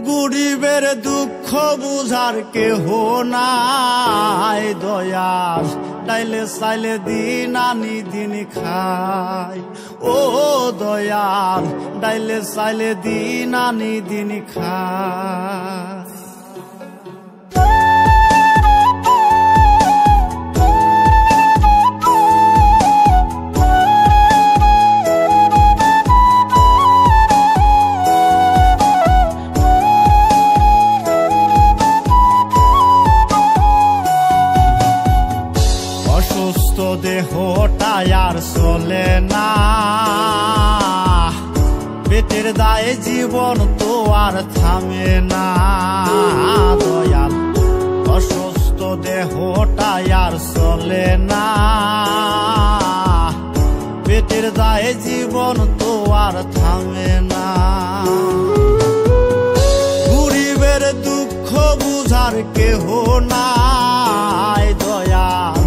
গরিবের দুঃখ বুঝার কেহ নাই দয়াল, ডাইলে চাইলে দিন আনি দিন খাই। ও দয়াল, ডাইলে চাইলে দিন আনি দিন খাই। অসুস্থ দেহটা আর চলে না, পেটের দায়ে জীবন তো আর থামে না দয়াল। অসুস্থ দেহটা আর চলে না, পেটের দায়ে জীবন তো আর থামে না। গরিবের দুঃখ বুঝার কেহ নাই দয়াল,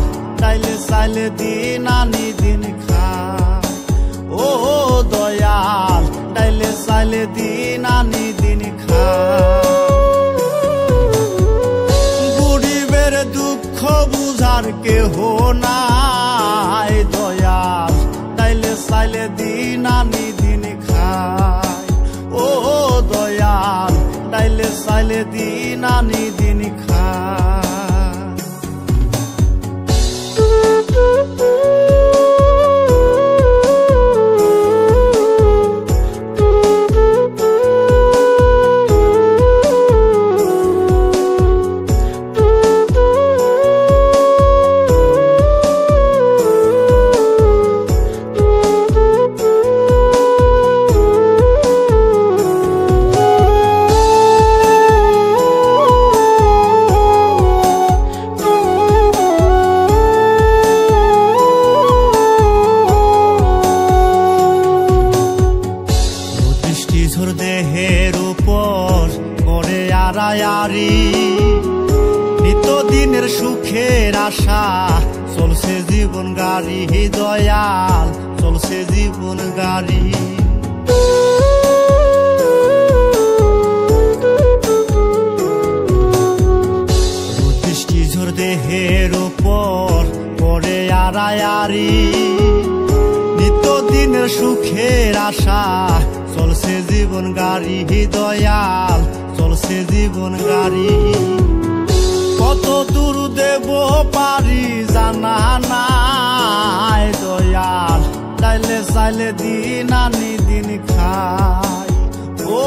ডাইলে চাইলে দিন আনি দিন খাই। ও দয়াল, ডাইলে চাইলে দিন আনি দিন খাই। গরিবের দুঃখ বুঝার কেহ নাই দয়াল, ডাইলে চাইলে দিন আনি দিন খাই। ও দয়াল, ডাইলে চাইলে দিন আনি দিন খাই। দেহের উপর করে আড়ায়ারি, নিত্যদিনের সুখের আশা চলছে জীবন গাড়ি দয়াল, চলছে জীবন গাড়ি। বৃষ্টিঝড় দেহের উপর করে আড়ায়ারি, নিত্যদিনের সুখের আশা চলছে জীবন গাড়ি দয়াল, চলছে জীবন গাড়ি। কত দূর দেব পারি জানা নাই দয়াল, ডাইলে চাইলে দিন আনি দিন খাই। ও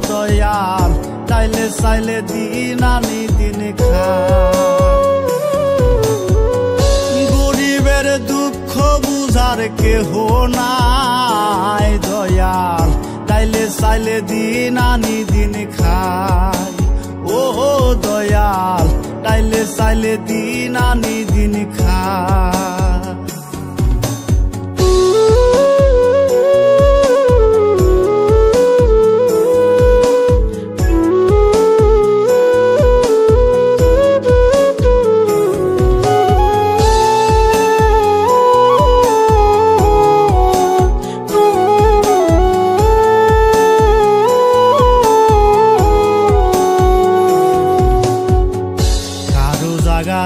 দয়াল, ডাইলে চাইলে দিন আনি দিন খাই। গরিবের দুঃখ বুঝার কেহ নাই দয়াল, ডাইলে চাইলে দিন আনি দিন খাই। ও দয়াল, ডাইলে চাইলে দিন আনি দিন খাই।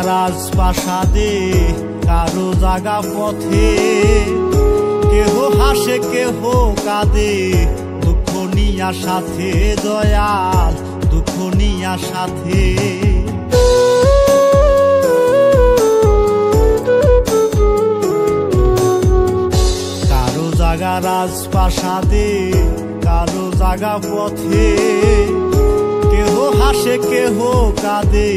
রাজপ্রাসাদে কারো জাগা পথে, কেহ হাসে কেহ কাঁদে দুঃখ নিয়া সাথে দয়াল, দুঃখ নিয়া সাথে। কারো জাগা রাজপ্রাসাদে কারো জাগা পথে, কেহ হাসে কেহ কাঁদে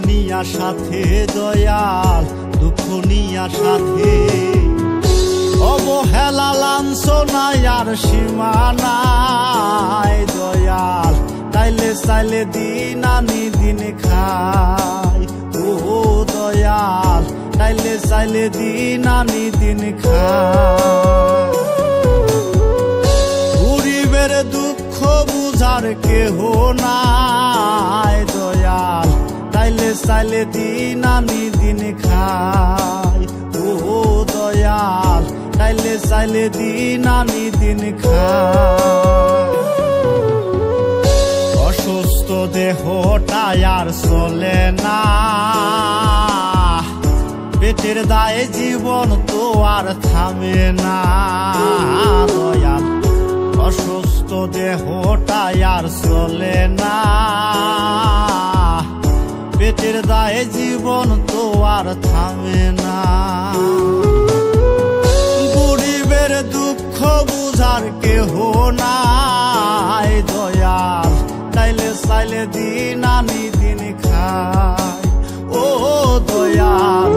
নিয়া সাথে দয়াল, দুঃখ নিয়া সাথে। অবহেলা লাঞ্ছনায় আর সীমা নাই দয়াল, ডাইলে চাইলে দিন আনি দিন খাই। ও দয়াল, ডাইলে চাইলে দিন আনি দিন খাই। গরিবের দুঃখ বুঝার কেহ নাই দয়াল, ডাইলে চাইলে দিন আনি দিন খাই। ও দয়াল, ডাইলে চাইলে দিন আনি দিন খাই। অসুস্থ দেহটাই আর চলে না, পেটের দায়ে জীবন তো আর থামে না দয়াল। অসুস্থ দেহটাই আর চলে না, পেটের দায়ে জীবন তো আর থামে না। গরিবের দুঃখ বুঝার কেহ নাই দয়াল, তাইলে চাইলে দিন আনি দিন খায় ও দয়াল।